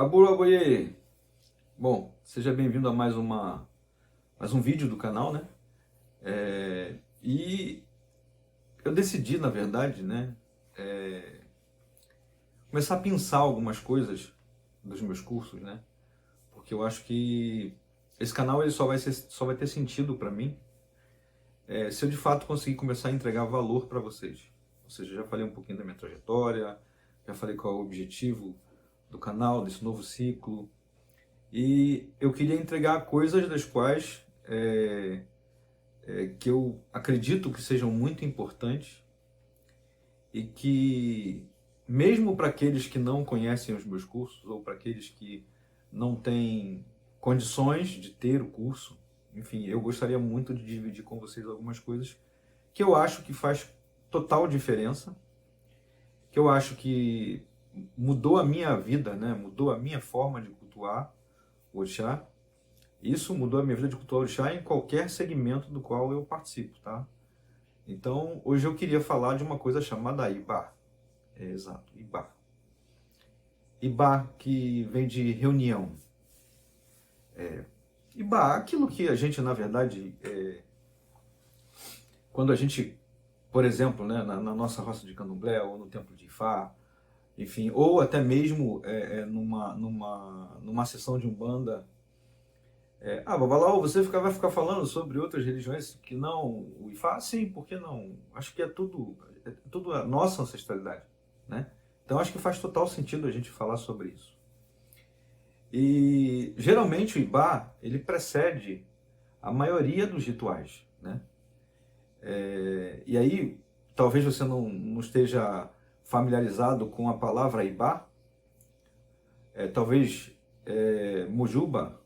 Aboiê! Bom, seja bem-vindo a mais um vídeo do canal, né? E eu decidi, na verdade, né, começar a pensar algumas coisas dos meus cursos, né? Porque eu acho que esse canal ele só vai ter sentido para mim se eu de fato conseguir começar a entregar valor para vocês. Ou seja, já falei um pouquinho da minha trajetória, já falei qual é o objetivo do canal, desse novo ciclo. E eu queria entregar coisas das quais que eu acredito que sejam muito importantes e que, mesmo para aqueles que não conhecem os meus cursos ou para aqueles que não têm condições de ter o curso, enfim, eu gostaria muito de dividir com vocês algumas coisas que eu acho que faz total diferença, que eu acho que mudou a minha vida, né? Mudou a minha forma de cultuar o orixá. Isso mudou a minha vida de cultuar orixá em qualquer segmento do qual eu participo, tá? Então, hoje eu queria falar de uma coisa chamada Ibá. Exato, Ibá. Ibá, que vem de reunião. Ibá, aquilo que a gente, na verdade, quando a gente, por exemplo, né, na nossa roça de candomblé, ou no templo de Ifá, enfim, ou até mesmo numa sessão de umbanda, Babalau, você vai ficar falando sobre outras religiões que não o Ifá? Sim, por que não? Acho que é tudo a nossa ancestralidade, né? Então acho que faz total sentido a gente falar sobre isso. E geralmente o Ibá, ele precede a maioria dos rituais, né? E aí, talvez você não esteja familiarizado com a palavra Ibá, talvez Mujuba,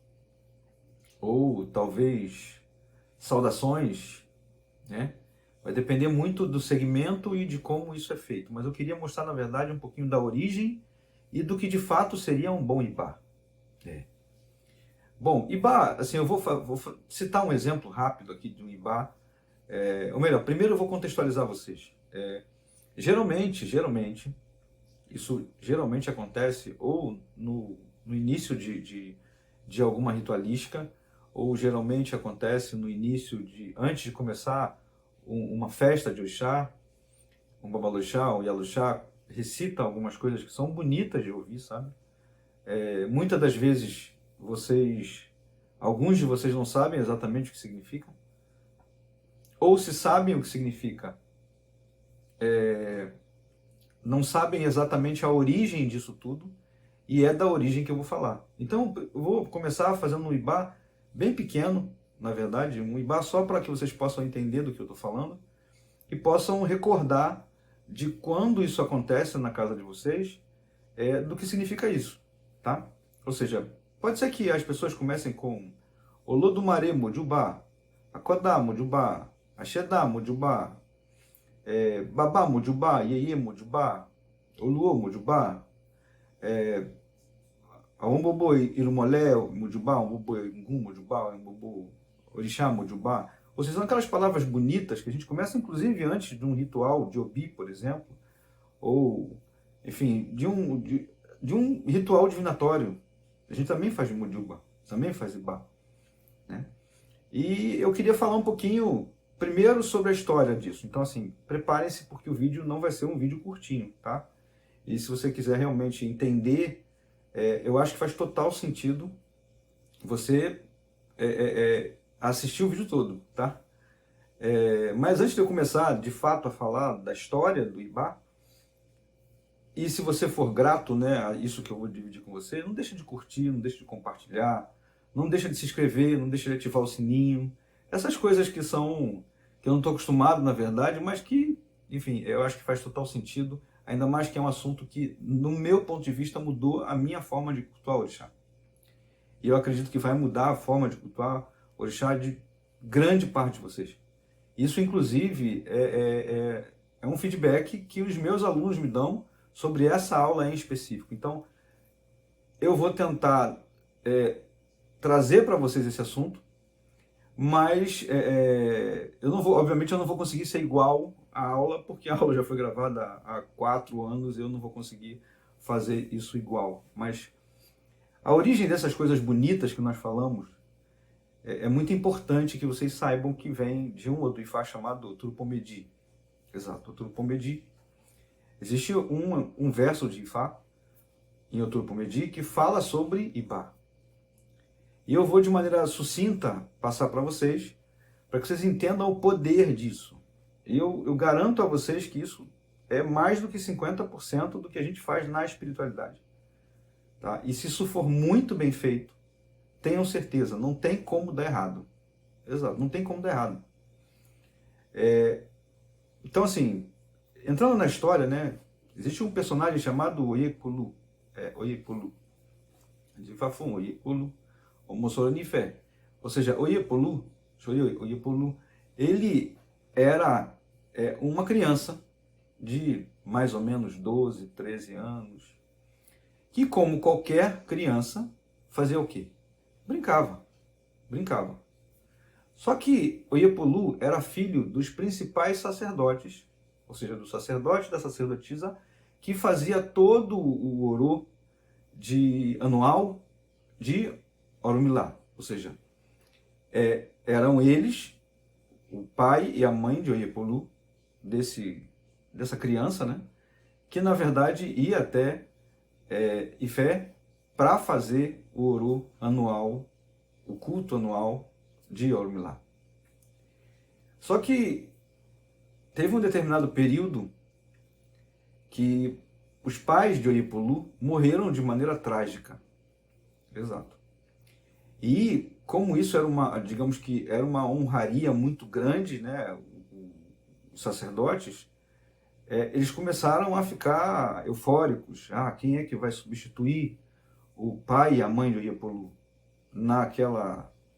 ou talvez saudações, né? Vai depender muito do segmento e de como isso é feito. Mas eu queria mostrar, na verdade, um pouquinho da origem e do que de fato seria um bom Ibá. Bom, Ibá, assim, eu vou citar um exemplo rápido aqui de um Ibá. Ou melhor, primeiro eu vou contextualizar vocês. Geralmente, isso geralmente acontece ou no início de alguma ritualística, ou geralmente acontece no início antes de começar uma festa de Orixá, um Babalorixá, um Yaluxá, recita algumas coisas que são bonitas de ouvir, sabe? Muitas das vezes alguns de vocês não sabem exatamente o que significa, ou se sabem o que significa, não sabem exatamente a origem disso tudo, e é da origem que eu vou falar. Então, eu vou começar fazendo um Ibá bem pequeno, na verdade, um Ibá só para que vocês possam entender do que eu estou falando, e possam recordar de quando isso acontece na casa de vocês, do que significa isso, tá? Ou seja, pode ser que as pessoas comecem com Olodumare Mojubá, Akodá Mojubá, Axedá Mojubá, Babá Mojubá, Iê Mojubá, Oluô Mojubá, Aumbobo Irumolé Mojubá, Aumbobo Ngum Mojubá, Aumbobo Orixá Mojubá. Ou seja, são aquelas palavras bonitas que a gente começa, inclusive, antes de um ritual de Obi, por exemplo, ou, enfim, de um ritual divinatório. A gente também faz Mojuba, também faz Ibá, né? E eu queria falar um pouquinho, primeiro, sobre a história disso. Então, assim, preparem-se porque o vídeo não vai ser um vídeo curtinho, tá? E se você quiser realmente entender, eu acho que faz total sentido você assistir o vídeo todo, tá? Mas antes de eu começar, de fato, a falar da história do Ibá, e se você for grato, né, a isso que eu vou dividir com você, não deixa de curtir, não deixa de compartilhar, não deixa de se inscrever, não deixa de ativar o sininho. Essas coisas que eu não estou acostumado, na verdade, mas que, enfim, eu acho que faz total sentido, ainda mais que é um assunto que, no meu ponto de vista, mudou a minha forma de cultuar o orixá. E eu acredito que vai mudar a forma de cultuar o orixá de grande parte de vocês. Isso, inclusive, é um feedback que os meus alunos me dão sobre essa aula em específico. Então, eu vou tentar trazer para vocês esse assunto, mas eu não vou, obviamente, eu não vou conseguir ser igual à aula, porque a aula já foi gravada há 4 anos e eu não vou conseguir fazer isso igual. Mas A origem dessas coisas bonitas que nós falamos é muito importante que vocês saibam que vem de um outro Ifá chamado Turupomedi. Exato, o Turupomedi. Existe um verso de Ifá em Oturupomedi que fala sobre Ibá. E eu vou de maneira sucinta passar para vocês, para que vocês entendam o poder disso. Eu garanto a vocês que isso é mais do que 50% do que a gente faz na espiritualidade. Tá? E se isso for muito bem feito, tenham certeza, não tem como dar errado. Exato, não tem como dar errado. Então, assim, entrando na história, né, existe um personagem chamado Oyepolu. Oyepolu. De Fafum, Oyepolu, o Mossoronifé. Ou seja, Oyepolu, ele era uma criança de mais ou menos 12, 13 anos, que, como qualquer criança, fazia o quê? Brincava. Só que Oyepolu era filho dos principais sacerdotes, ou seja, do sacerdote e da sacerdotisa, que fazia todo o orô anual de Orumilá. Ou seja, eram eles, o pai e a mãe de Oyepolu, dessa criança, né, que na verdade ia até Ifé para fazer o orô anual, o culto anual de Orumilá. Só que teve um determinado período que os pais de Oyepolu morreram de maneira trágica. Exato. E como isso era digamos que era uma honraria muito grande, né, os sacerdotes, eles começaram a ficar eufóricos. Quem é que vai substituir o pai e a mãe de Oyepolu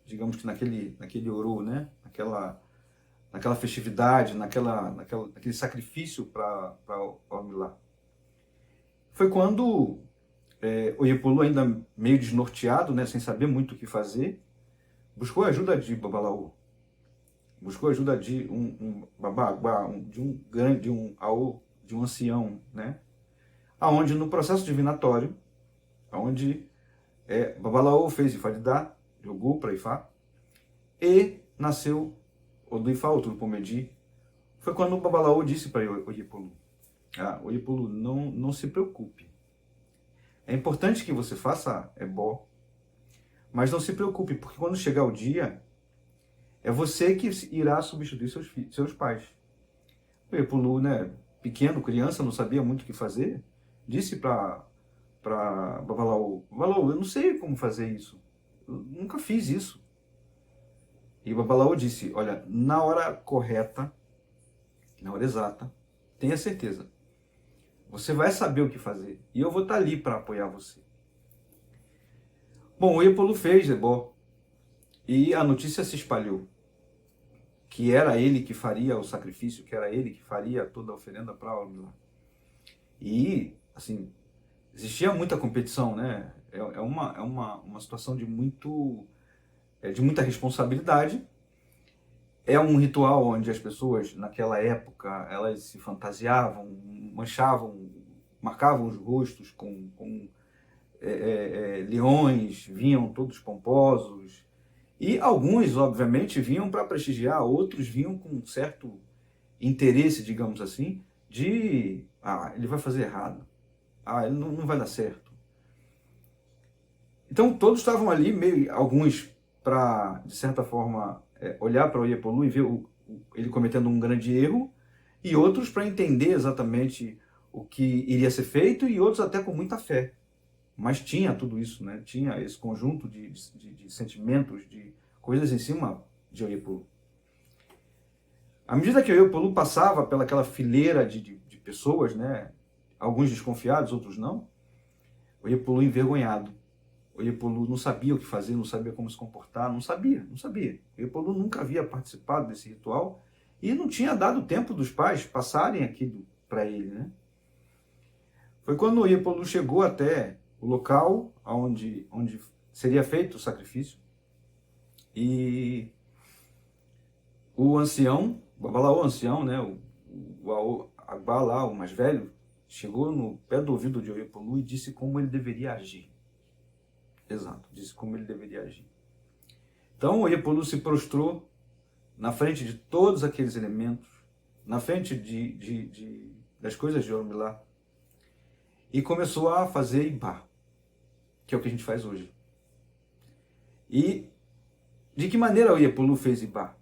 digamos que naquele orô, né, naquela festividade, naquele sacrifício para Orumilá. Foi quando Oyepolu, ainda meio desnorteado, né, sem saber muito o que fazer, buscou a ajuda de Babalaô. Buscou a ajuda de um babá, de um ancião, né? Aonde no processo divinatório, aonde Babalaô fez Ifá de Dá, jogou para Ifá, e nasceu o do Ifá, o Turupomedi. Foi quando o Babalaô disse para Oyepolu: Oyepolu, não se preocupe. É importante que você faça ebó, mas não se preocupe, porque quando chegar o dia, é você que irá substituir seus pais. O Oyepolu, né, pequeno, criança, não sabia muito o que fazer, disse para Babalaô: Babalaô, eu não sei como fazer isso. Eu nunca fiz isso. E Babalaô disse: olha, na hora correta, na hora exata, tenha certeza, você vai saber o que fazer. E eu vou estar ali para apoiar você. Bom, o Oyepolu fez ebó. E a notícia se espalhou. Que era ele que faria o sacrifício, que era ele que faria toda a oferenda para Orumilá. E, assim, existia muita competição, né? É uma situação de muita responsabilidade. É um ritual onde as pessoas, naquela época, elas se fantasiavam, marcavam os rostos com leões, vinham todos pomposos. E alguns, obviamente, vinham para prestigiar, outros vinham com um certo interesse, digamos assim, de ele vai fazer errado, ele não vai dar certo. Então todos estavam ali, alguns para, de certa forma, olhar para o Oyepolu e ver ele cometendo um grande erro, e outros para entender exatamente o que iria ser feito, e outros até com muita fé. Mas tinha tudo isso, né? Tinha esse conjunto de sentimentos, de coisas em cima de Oyepolu. À medida que Oyepolu passava pelaquela fileira de pessoas, né? Alguns desconfiados, outros não, Oyepolu envergonhado. Oyepolu não sabia o que fazer, não sabia como se comportar, não sabia. Oyepolu nunca havia participado desse ritual e não tinha dado tempo dos pais passarem aquilo para ele, né? Foi quando Oyepolu chegou até o local onde seria feito o sacrifício, e o ancião, o Babalaô ancião, né, o Agbá lá, o mais velho, chegou no pé do ouvido de Oyepolu e disse como ele deveria agir. Exato, disse como ele deveria agir. Então o Iepolu se prostrou na frente de todos aqueles elementos, na frente das coisas de Orumilá, e começou a fazer Ibá, que é o que a gente faz hoje. E de que maneira o Iepolu fez Ibá?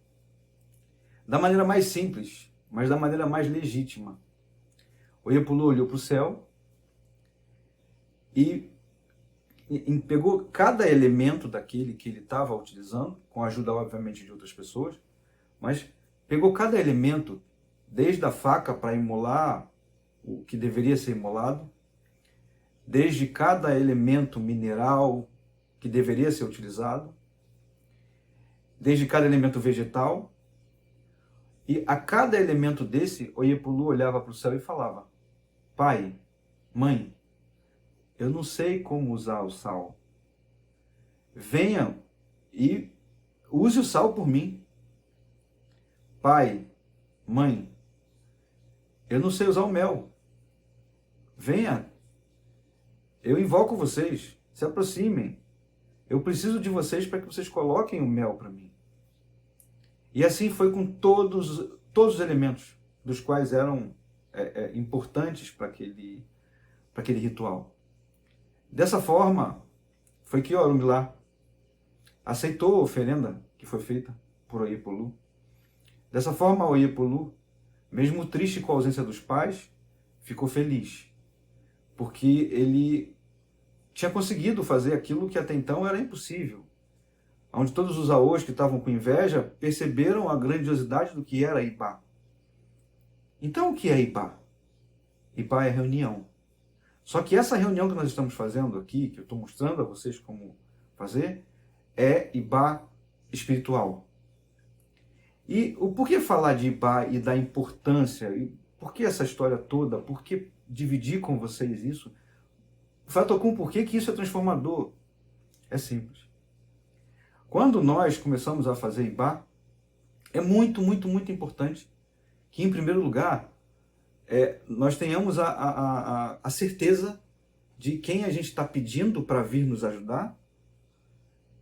Da maneira mais simples, mas da maneira mais legítima. O Iepolu olhou para o céu e pegou cada elemento daquele que ele estava utilizando, com a ajuda, obviamente, de outras pessoas, mas pegou cada elemento, desde a faca para imolar o que deveria ser imolado, desde cada elemento mineral que deveria ser utilizado, desde cada elemento vegetal, e a cada elemento desse, o Iepolu olhava para o céu e falava: Pai, mãe, eu não sei como usar o sal. Venha e use o sal por mim. Pai, mãe, eu não sei usar o mel. Venha, eu invoco vocês, se aproximem. Eu preciso de vocês para que vocês coloquem o mel para mim. E assim foi com todos os elementos, dos quais eram importantes para aquele ritual. Dessa forma, foi que Orumilá aceitou a oferenda que foi feita por Oiepolu. Dessa forma, Oiepolu, mesmo triste com a ausência dos pais, ficou feliz, porque ele tinha conseguido fazer aquilo que até então era impossível, onde todos os aôs que estavam com inveja perceberam a grandiosidade do que era Ibá. Então, o que é Ibá? Ibá é reunião. Só que essa reunião que nós estamos fazendo aqui, que eu estou mostrando a vocês como fazer, é Ibá espiritual. E o porquê falar de Ibá e da importância, e por que essa história toda, por que dividir com vocês isso? Fatocum, por que isso é transformador? É simples. Quando nós começamos a fazer Ibá, é muito, muito, muito importante que, em primeiro lugar, nós tenhamos a certeza de quem a gente está pedindo para vir nos ajudar,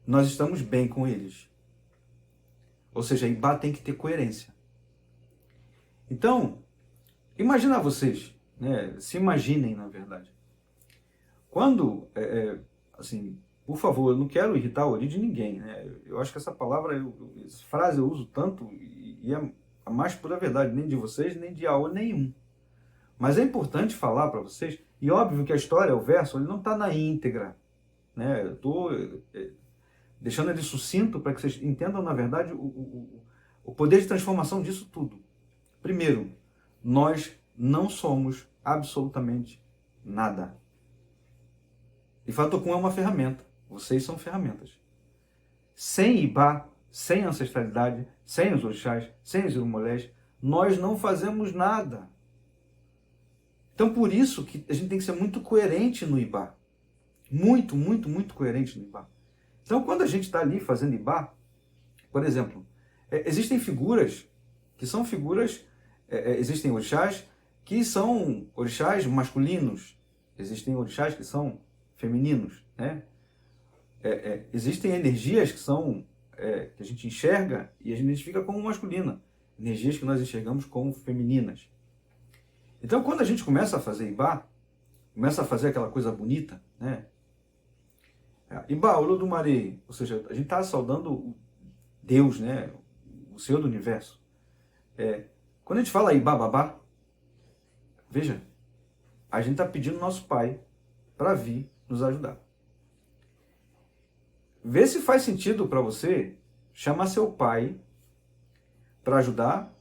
nós estamos bem com eles. Ou seja, Ibá tem que ter coerência. Então, imagina vocês, né? Se imaginem, na verdade. Quando, assim, por favor, eu não quero irritar a origem de ninguém, né? Eu acho que essa palavra, essa frase eu uso tanto e é a mais pura verdade, nem de vocês, nem de Aô nenhum. Mas é importante falar para vocês, e óbvio que a história, o verso, ele não está na íntegra, né? Eu estou deixando ele sucinto para que vocês entendam, na verdade, o poder de transformação disso tudo. Primeiro, nós não somos absolutamente nada. E Fatocum é uma ferramenta. Vocês são ferramentas. Sem Ibá, sem ancestralidade, sem os orixás, sem os irumolés, nós não fazemos nada. Então, por isso que a gente tem que ser muito coerente no Ibá. Muito, muito, muito coerente no Ibá. Então, quando a gente está ali fazendo Ibá, por exemplo, existem figuras que são figuras, existem orixás que são orixás masculinos, existem orixás que são femininos, né? Existem energias que são que a gente enxerga e a gente identifica como masculina, energias que nós enxergamos como femininas. Então, quando a gente começa a fazer Ibá, começa a fazer aquela coisa bonita, né? Ibá, Olodumare, ou seja, a gente está saudando Deus, né? O Senhor do Universo. Quando a gente fala Ibá Babá, veja, a gente está pedindo nosso Pai para vir nos ajudar. Vê se faz sentido para você chamar seu pai para ajudar,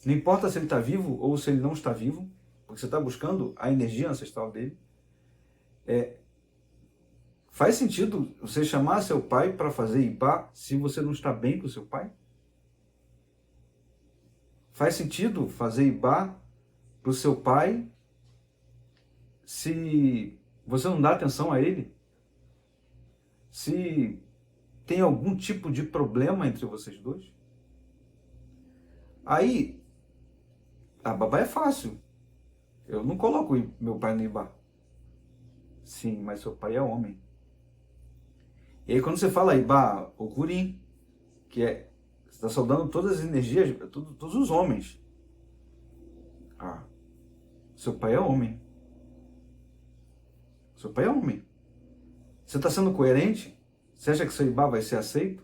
não importa se ele está vivo ou se ele não está vivo, porque você está buscando a energia ancestral dele. Faz sentido você chamar seu pai para fazer Ibá se você não está bem com seu pai? Faz sentido fazer Ibá para o seu pai se você não dá atenção a ele? Se tem algum tipo de problema entre vocês dois? Aí, a babá é fácil. Eu não coloco meu pai no Ibá. Sim, mas seu pai é homem. E aí quando você fala Ibá, Okurim, que é, você está saudando todas as energias, todos os homens. Ah, seu pai é homem. Seu pai é homem. Você está sendo coerente? Você acha que seu Ibá vai ser aceito?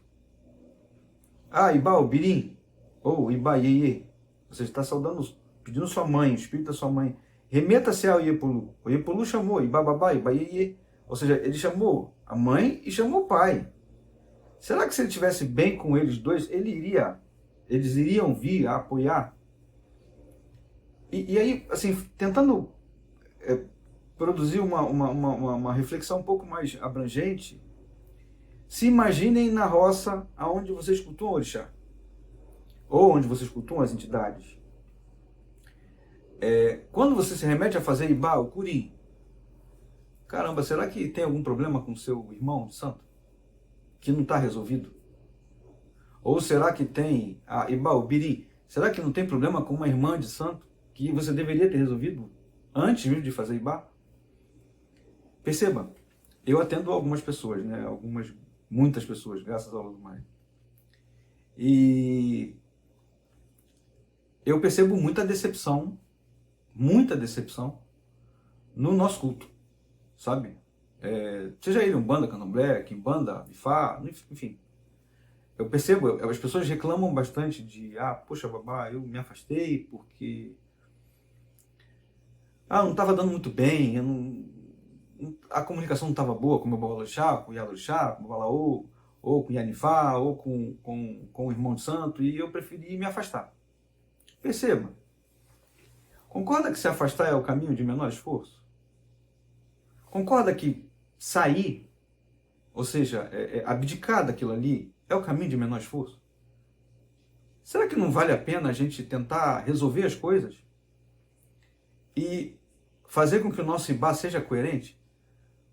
Ah, Ibá, o Birim, ou Ibá, Iê. Você está saudando, pedindo sua mãe, o espírito da sua mãe. Remeta-se ao Iepulu. O Iepulu chamou Ibá, Babá, Ibá, Iê. Ou seja, ele chamou a mãe e chamou o pai. Será que se ele estivesse bem com eles dois, eles iriam vir a apoiar? E aí, assim, tentando produzir uma reflexão um pouco mais abrangente, se imaginem na roça onde vocês cultuam o orixá, ou onde vocês cultuam as entidades. Quando você se remete a fazer Ibá, o Curim, caramba, será que tem algum problema com seu irmão de santo? Que não está resolvido? Ou será que tem a Ibá, o Biri? Será que não tem problema com uma irmã de santo que você deveria ter resolvido antes mesmo de fazer Ibá? Perceba, eu atendo algumas pessoas, né? Muitas pessoas, graças ao Lodumare. E eu percebo muita decepção no nosso culto, sabe? Seja ele Umbanda, Candomblé, Quimbanda, Ifá, enfim. Eu percebo, as pessoas reclamam bastante de, poxa, babá, eu me afastei porque não estava dando muito bem, a comunicação não estava boa com o meu Babalorixá, com o Yalorixá, com o Babalaô, ou com o Yanifá, ou com o irmão de santo, e eu preferi me afastar. Perceba, concorda que se afastar é o caminho de menor esforço? Concorda que sair, ou seja, abdicar daquilo ali, é o caminho de menor esforço? Será que não vale a pena a gente tentar resolver as coisas e fazer com que o nosso Ibá seja coerente?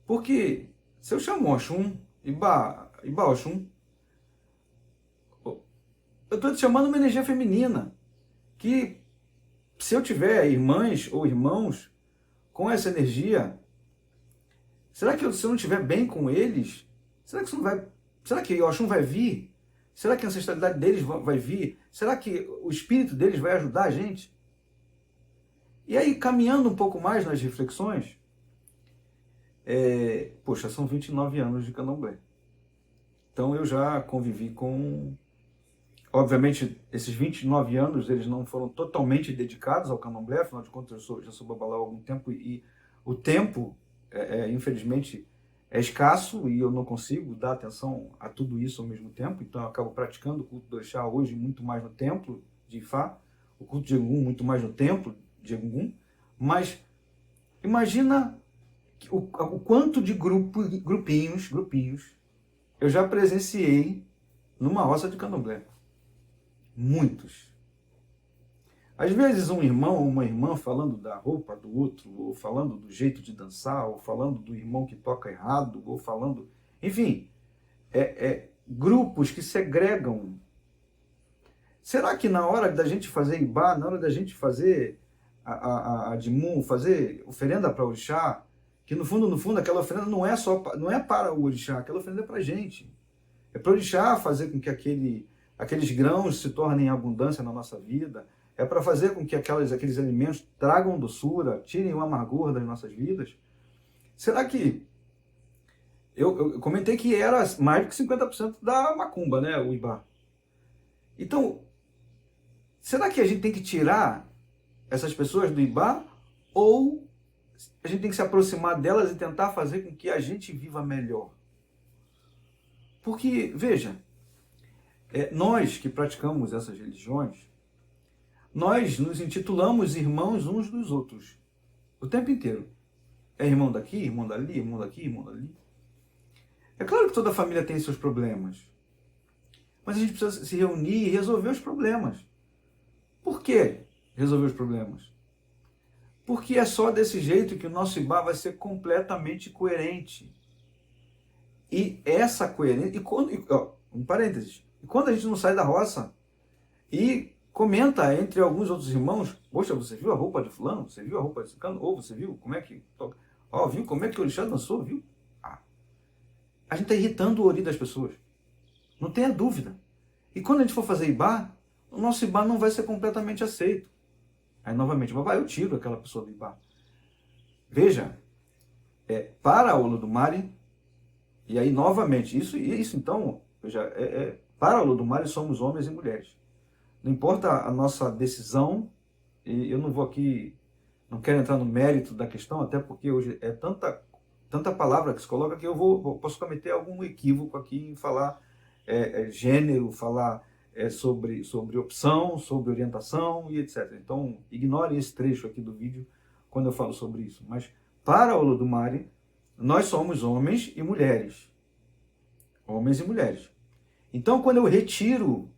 Porque se eu chamo Oxum, Ibá Oxum, eu estou te chamando uma energia feminina, que se eu tiver irmãs ou irmãos com essa energia, será que se eu não estiver bem com eles, será que Oxum vai vir? Será que a ancestralidade deles vai vir? Será que o espírito deles vai ajudar a gente? E aí, caminhando um pouco mais nas reflexões, poxa, são 29 anos de Candomblé. Então eu já convivi com... Obviamente, esses 29 anos, eles não foram totalmente dedicados ao Candomblé, afinal de contas, eu já sou Babalaô há algum tempo, e o tempo, infelizmente, é escasso, e eu não consigo dar atenção a tudo isso ao mesmo tempo, então eu acabo praticando o culto do Orixá hoje muito mais no templo de Ifá, o culto de Egum muito mais no templo de Egum, mas imagina o quanto de grupinhos eu já presenciei numa roça de Candomblé. Muitos. Às vezes um irmão ou uma irmã falando da roupa do outro, ou falando do jeito de dançar, ou falando do irmão que toca errado, ou falando... Enfim, grupos que segregam. Será que na hora da gente fazer Ibá, na hora da gente fazer a Dimun, fazer oferenda para o Orixá, que no fundo, aquela oferenda não é para o Orixá, aquela oferenda é para a gente. É para o Orixá fazer com que aqueles grãos se tornem abundância na nossa vida, é para fazer com que aqueles alimentos tragam doçura, tirem o amargor das nossas vidas. Será que... Eu comentei que era mais do que 50% da macumba, né, o Ibá. Então, será que a gente tem que tirar essas pessoas do Ibá, ou a gente tem que se aproximar delas e tentar fazer com que a gente viva melhor? Porque, veja, nós que praticamos essas religiões, nós nos intitulamos irmãos uns dos outros, o tempo inteiro. É irmão daqui, irmão dali, irmão daqui, irmão dali. É claro que toda família tem seus problemas, mas a gente precisa se reunir e resolver os problemas. Por que resolver os problemas? Porque é só desse jeito que o nosso Ibá vai ser completamente coerente. E essa coerência... um parênteses. E quando a gente não sai da roça e comenta entre alguns outros irmãos, poxa, você viu a roupa de fulano? Você viu a roupa de ciclano? Ou você viu como é que toca? Viu como é que o Orixá dançou? Viu? a gente está irritando o ori das pessoas. Não tenha dúvida. E quando a gente for fazer Ibá, o nosso Ibá não vai ser completamente aceito. Aí, novamente, babá, eu tiro aquela pessoa do Ibá. Veja, para o Olodumare, e aí, novamente, isso então, veja, para o Olodumare somos homens e mulheres. Não importa a nossa decisão, e eu não vou aqui, não quero entrar no mérito da questão, até porque hoje é tanta palavra que se coloca que posso cometer algum equívoco aqui em falar gênero, falar sobre opção, sobre orientação e etc. Então, ignore esse trecho aqui do vídeo quando eu falo sobre isso. Mas, para o Olodumare, nós somos homens e mulheres. Homens e mulheres. Então, quando eu retiro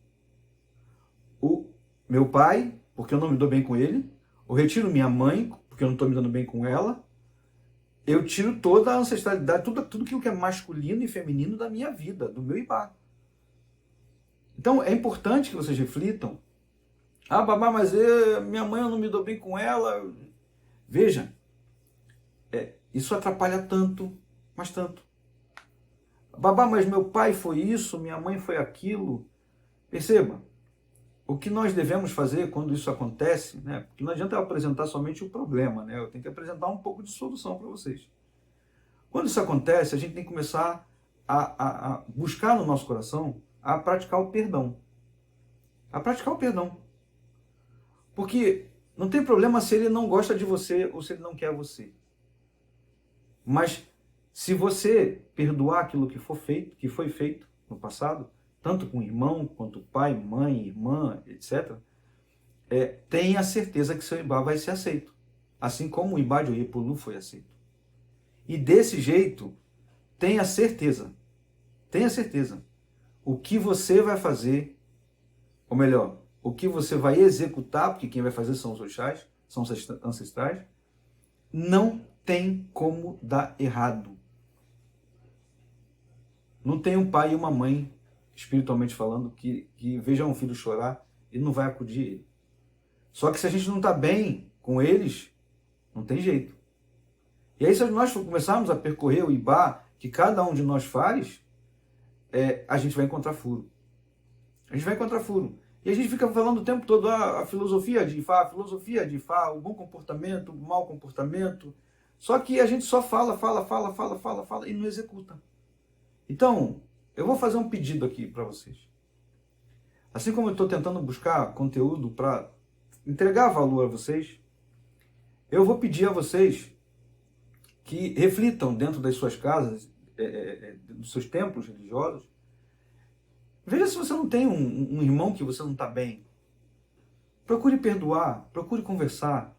o meu pai, porque eu não me dou bem com ele, eu retiro minha mãe, porque eu não estou me dando bem com ela, eu tiro toda a ancestralidade, tudo aquilo que é masculino e feminino da minha vida, do meu Ibá. Então, é importante que vocês reflitam. Ah, babá, mas minha mãe, eu não me dou bem com ela. Veja, isso atrapalha tanto, mas tanto. Babá, mas meu pai foi isso, minha mãe foi aquilo. Perceba, o que nós devemos fazer quando isso acontece, né? Porque não adianta eu apresentar somente o problema, né? Eu tenho que apresentar um pouco de solução para vocês. Quando isso acontece, a gente tem que começar a buscar no nosso coração a praticar o perdão. A praticar o perdão. Porque não tem problema se ele não gosta de você ou se ele não quer você. Mas se você perdoar aquilo que foi feito no passado, tanto com o irmão, quanto pai, mãe, irmã, etc., tenha certeza que seu Ibá vai ser aceito. Assim como o Ibá de Oiepolu foi aceito. E desse jeito, tenha certeza, o que você vai fazer, ou melhor, o que você vai executar, porque quem vai fazer são os orixás, são os ancestrais, não tem como dar errado. Não tem um pai e uma mãe, espiritualmente falando, que veja um filho chorar e não vai acudir ele. Só que se a gente não está bem com eles, não tem jeito. E aí, se nós começarmos a percorrer o Ibá que cada um de nós faz, a gente vai encontrar furo. A gente vai encontrar furo. E a gente fica falando o tempo todo a filosofia de Ifá, o bom comportamento, o mau comportamento. Só que a gente só fala e não executa. Então, eu vou fazer um pedido aqui para vocês. Assim como eu estou tentando buscar conteúdo para entregar valor a vocês, eu vou pedir a vocês que reflitam dentro das suas casas, dos seus templos religiosos. Veja se você não tem um irmão que você não está bem. Procure perdoar, procure conversar.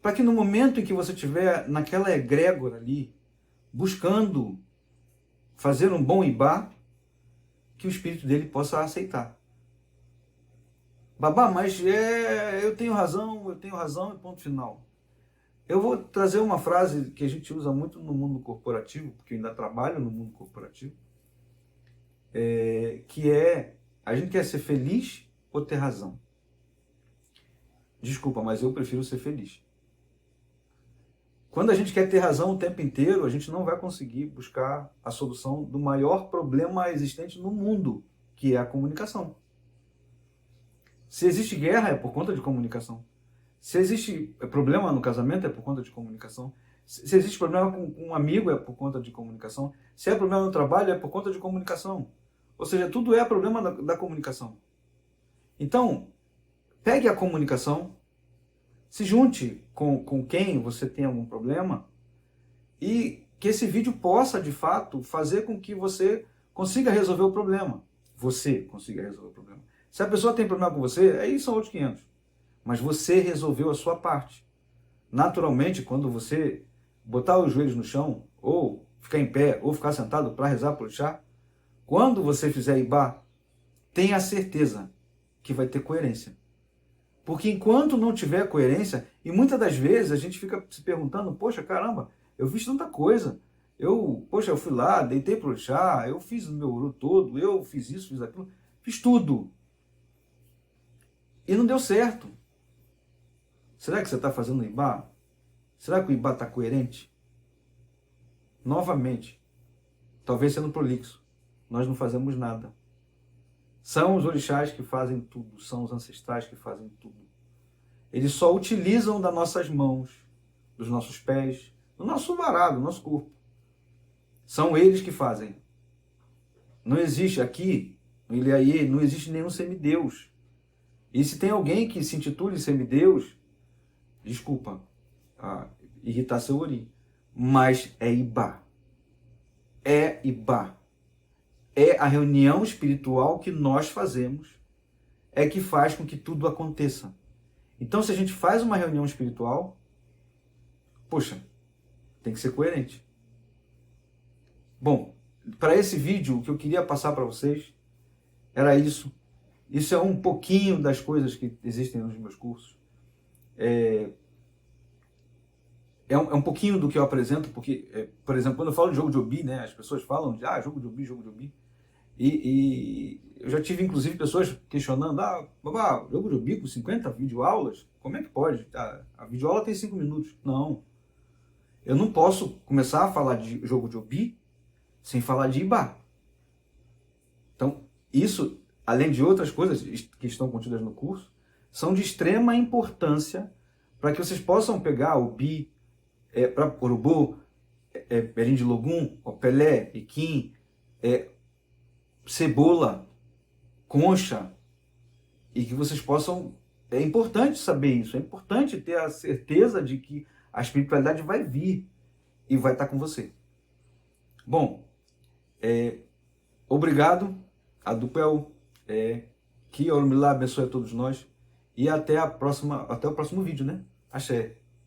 Para que no momento em que você estiver naquela egrégora ali, buscando fazer um bom Ibá, que o espírito dele possa aceitar. Babá, mas eu tenho razão e ponto final. Eu vou trazer uma frase que a gente usa muito no mundo corporativo, porque eu ainda trabalho no mundo corporativo, que a gente quer ser feliz ou ter razão? Desculpa, mas eu prefiro ser feliz. Quando a gente quer ter razão o tempo inteiro, a gente não vai conseguir buscar a solução do maior problema existente no mundo, que é a comunicação. Se existe guerra, é por conta de comunicação. Se existe problema no casamento, é por conta de comunicação. Se existe problema com um amigo, é por conta de comunicação. Se é problema no trabalho, é por conta de comunicação. Ou seja, tudo é problema da comunicação. Então, pegue a comunicação, se junte com quem você tem algum problema e que esse vídeo possa, de fato, fazer com que você consiga resolver o problema. Você consiga resolver o problema. Se a pessoa tem problema com você, aí são outros 500. Mas você resolveu a sua parte. Naturalmente, quando você botar os joelhos no chão, ou ficar em pé, ou ficar sentado para rezar por chá, quando você fizer Ibá, tenha certeza que vai ter coerência. Porque enquanto não tiver coerência, e muitas das vezes a gente fica se perguntando, poxa, caramba, eu fiz tanta coisa. Eu fui lá, deitei pro chá, eu fiz o meu uru todo, eu fiz isso, fiz aquilo, fiz tudo. E não deu certo. Será que você está fazendo Ibá? Será que o Ibá está coerente? Novamente, talvez sendo prolixo, nós não fazemos nada. São os orixás que fazem tudo, são os ancestrais que fazem tudo. Eles só utilizam das nossas mãos, dos nossos pés, do nosso varado, do nosso corpo. São eles que fazem. Não existe aqui, no Ilhaie, não existe nenhum semideus. E se tem alguém que se intitule semideus, desculpa, irritar seu ori, mas é Ibá. É Ibá. É a reunião espiritual que nós fazemos, é que faz com que tudo aconteça. Então, se a gente faz uma reunião espiritual, poxa, tem que ser coerente. Bom, para esse vídeo, o que eu queria passar para vocês era isso. Isso é um pouquinho das coisas que existem nos meus cursos. É um pouquinho do que eu apresento, porque, por exemplo, quando eu falo de jogo de Obi, né, as pessoas falam de jogo de Obi, jogo de Obi. E eu já tive, inclusive, pessoas questionando, babá, jogo de Obi com 50 videoaulas? Como é que pode? A videoaula tem 5 minutos. Não. Eu não posso começar a falar de jogo de Obi sem falar de Ibá. Então, isso, além de outras coisas que estão contidas no curso, são de extrema importância para que vocês possam pegar Obi, para Urubô, Berim de Logum, Pelé, Iquim, Cebola, Concha, e que vocês possam... É importante saber isso, é importante ter a certeza de que a espiritualidade vai vir e vai estar com você. Bom, obrigado, Adupel, que Orumilá abençoe a todos nós, e até o próximo vídeo, né? Axé.